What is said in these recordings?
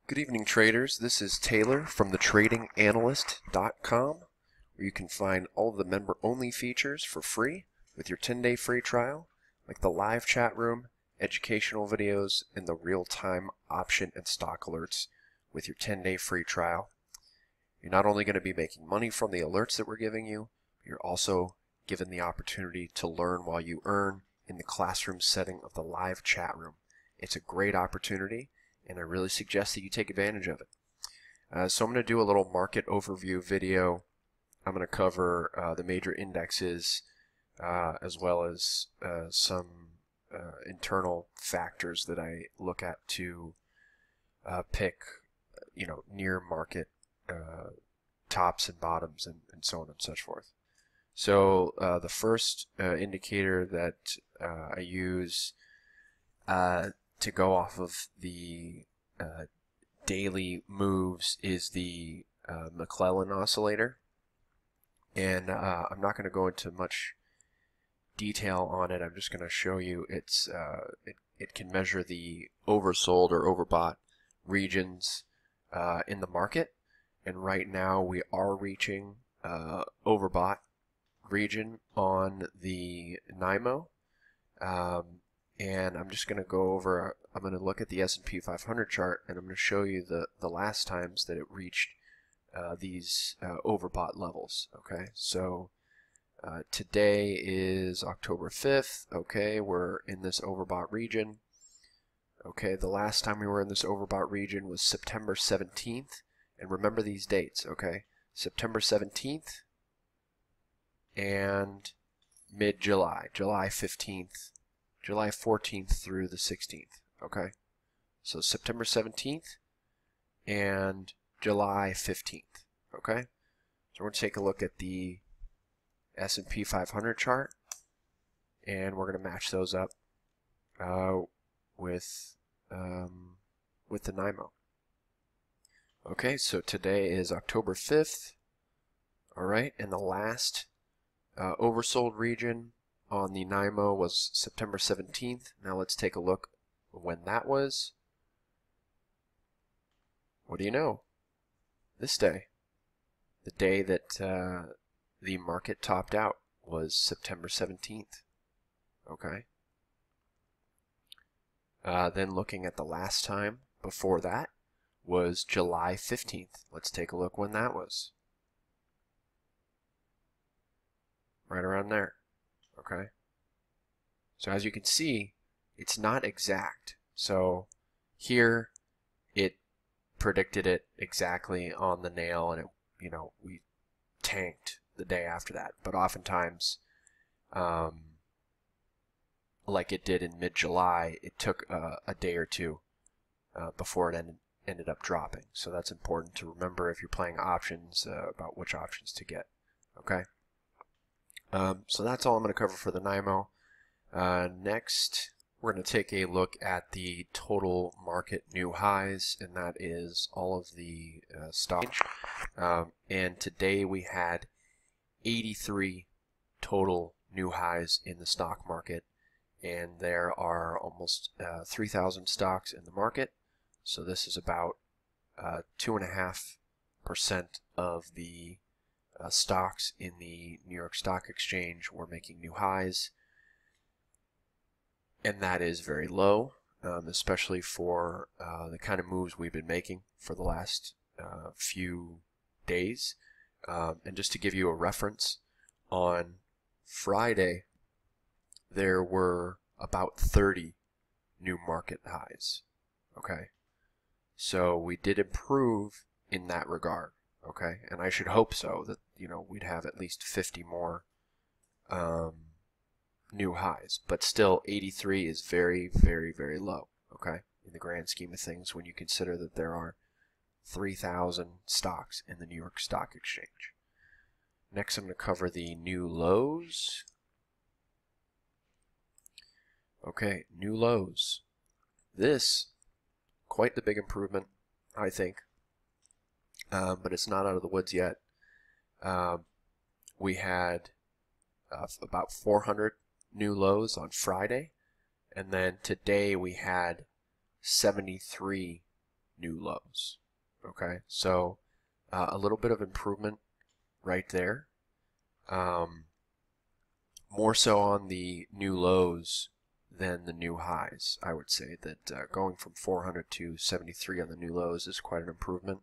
Good evening, traders. This is Taylor from thetradinganalyst.com, where you can find all of the member-only features for free with your 10-day free trial, like the live chat room, educational videos, and the real-time option and stock alerts with your 10-day free trial. You're not only going to be making money from the alerts that we're giving you, but you're also given the opportunity to learn while you earn in the classroom setting of the live chat room. It's a great opportunity, and I really suggest that you take advantage of it. So I'm going to do a little market overview video. I'm going to cover the major indexes as well as some internal factors that I look at to pick, near market tops and bottoms and so on and so forth. So the first indicator that I use to go off of the daily moves is the Mcclellan Oscillator, and I'm not going to go into much detail on it. I'm just going to show you it can measure the oversold or overbought regions in the market, and right now we are reaching overbought region on the NYMO. And I'm just going to go over, I'm going to look at the S&P 500 chart, and I'm going to show you the last times that it reached these overbought levels. Okay, so today is October 5th. Okay, we're in this overbought region. Okay, the last time we were in this overbought region was September 17th. And remember these dates, okay? September 17th and mid-July, July 15th. July 14th through the 16th, okay? So September 17th and July 15th, okay? So we're going to take a look at the S&P 500 chart, and we're going to match those up with the NYMO. Okay, so today is October 5th, all right, and the last oversold region on the NYMO was September 17th. Now let's take a look when that was. What do you know? This day. The day that the market topped out was September 17th. Okay. Then looking at the last time before that was July 15th. Let's take a look when that was. Right around there. Okay, so as you can see, it's not exact. So here it predicted it exactly on the nail, and it, we tanked the day after that. But oftentimes, like it did in mid-July, it took a day or two before it ended up dropping. So that's important to remember if you're playing options about which options to get. Okay. So that's all I'm going to cover for the NYMO. Next, we're going to take a look at the total market new highs, and that is all of the stocks. And today we had 83 total new highs in the stock market, and there are almost 3,000 stocks in the market. So this is about 2.5% of the stocks in the New York Stock Exchange were making new highs, and that is very low, especially for the kind of moves we've been making for the last few days. And just to give you a reference, on Friday there were about 30 new market highs. Okay, so we did improve in that regard. Okay, and I should hope so, that we'd have at least 50 more new highs, but still 83 is very, very, very low. Okay, in the grand scheme of things, when you consider that there are 3,000 stocks in the New York Stock Exchange. Next, I'm going to cover the new lows. Okay, new lows. This, quite the big improvement, I think. But it's not out of the woods yet. We had about 400 new lows on Friday, and then today we had 73 new lows. Okay, so a little bit of improvement right there. More so on the new lows than the new highs. I would say that going from 400 to 73 on the new lows is quite an improvement.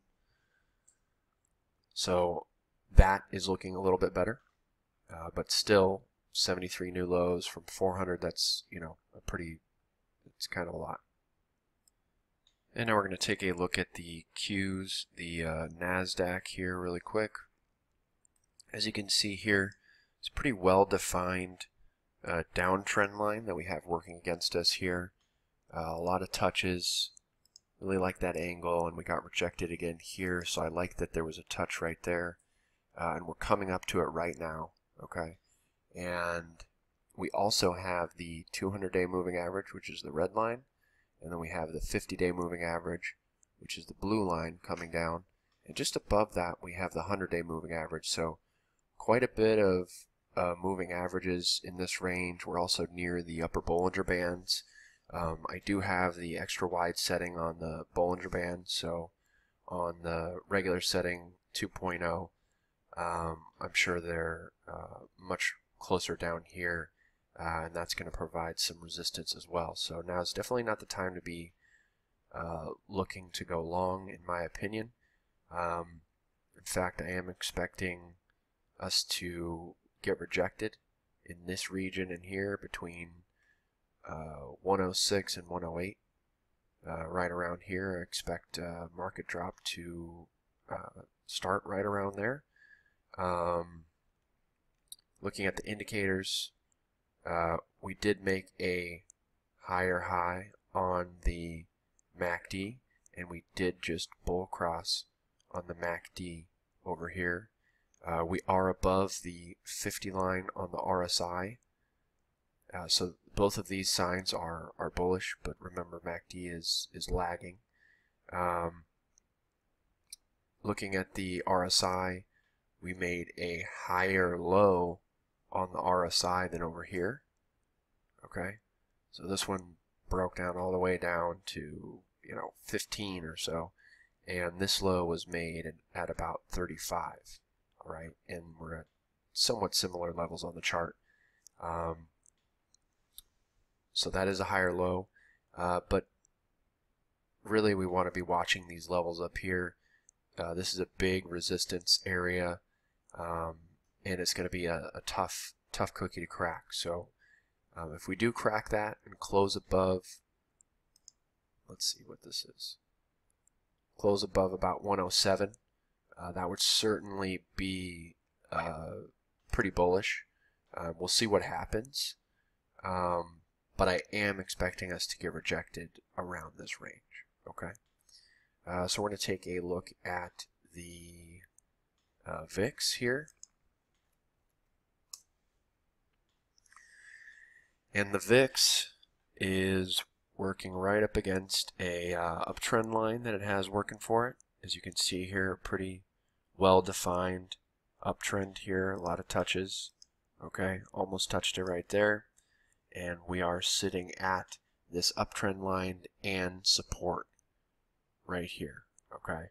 So that is looking a little bit better, but still 73 new lows from 400. That's, you know, it's kind of a lot. And now we're going to take a look at the Qs, the Nasdaq here really quick. As you can see here, it's a pretty well-defined downtrend line that we have working against us here. A lot of touches, really like that angle, and we got rejected again here, so I like that there was a touch right there. And we're coming up to it right now, okay? And we also have the 200-day moving average, which is the red line. And then we have the 50-day moving average, which is the blue line coming down. And just above that, we have the 100-day moving average. So quite a bit of moving averages in this range. We're also near the upper Bollinger Bands. I do have the extra wide setting on the Bollinger Band. So on the regular setting 2.0, I'm sure they're much closer down here. And that's going to provide some resistance as well. So now is definitely not the time to be looking to go long, in my opinion. In fact, I am expecting us to get rejected in this region in here between 106 and 108. Right around here, I expect market drop to start right around there. Looking at the indicators, we did make a higher high on the MACD, and we did just bull cross on the MACD over here. We are above the 50 line on the RSI, so both of these signs are bullish, but remember MACD is lagging. Looking at the RSI, we made a higher low on the RSI than over here. Okay, so this one broke down all the way down to 15 or so, and this low was made at about 35. All right, and we're at somewhat similar levels on the chart. So that is a higher low, but really we want to be watching these levels up here. This is a big resistance area, and it's going to be a tough cookie to crack. So if we do crack that and close above, let's see what this is, close above about 107, that would certainly be pretty bullish. We'll see what happens, but I am expecting us to get rejected around this range. Okay, so we're going to take a look at the VIX here. And the VIX is working right up against a uptrend line that it has working for it. As you can see here, pretty well-defined uptrend here, a lot of touches. Okay, almost touched it right there. And we are sitting at this uptrend line and support right here. Okay,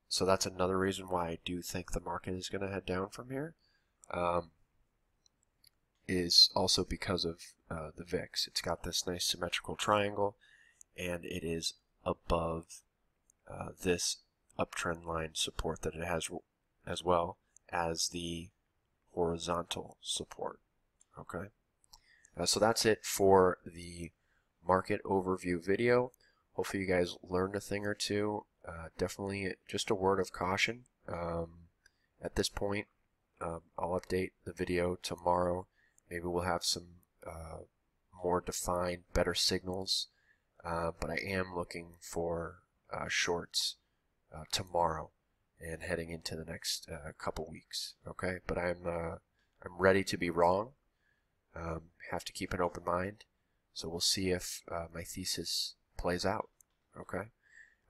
so that's another reason why I do think the market is going to head down from here. Is also because of the VIX. It's got this nice symmetrical triangle, and it is above this uptrend line support that it has, as well as the horizontal support. Okay, so that's it for the market overview video. Hopefully you guys learned a thing or two. Definitely just a word of caution. At this point, I'll update the video tomorrow. Maybe we'll have some more defined, better signals, but I am looking for shorts tomorrow and heading into the next couple weeks. Okay, but I'm ready to be wrong. Have to keep an open mind, so we'll see if my thesis plays out. Okay.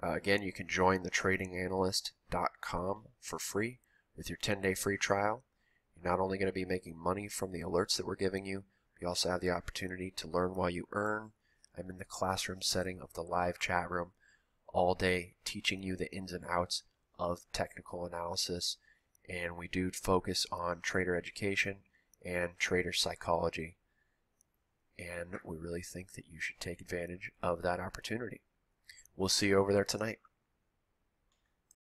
Again, you can join the tradinganalyst.com for free with your 10-day free trial. You're not only going to be making money from the alerts that we're giving you, you also have the opportunity to learn while you earn, I'm in the classroom setting of the live chat room all day teaching you the ins and outs of technical analysis, and we do focus on trader education and trader psychology, and we really think that you should take advantage of that opportunity. We'll see you over there tonight.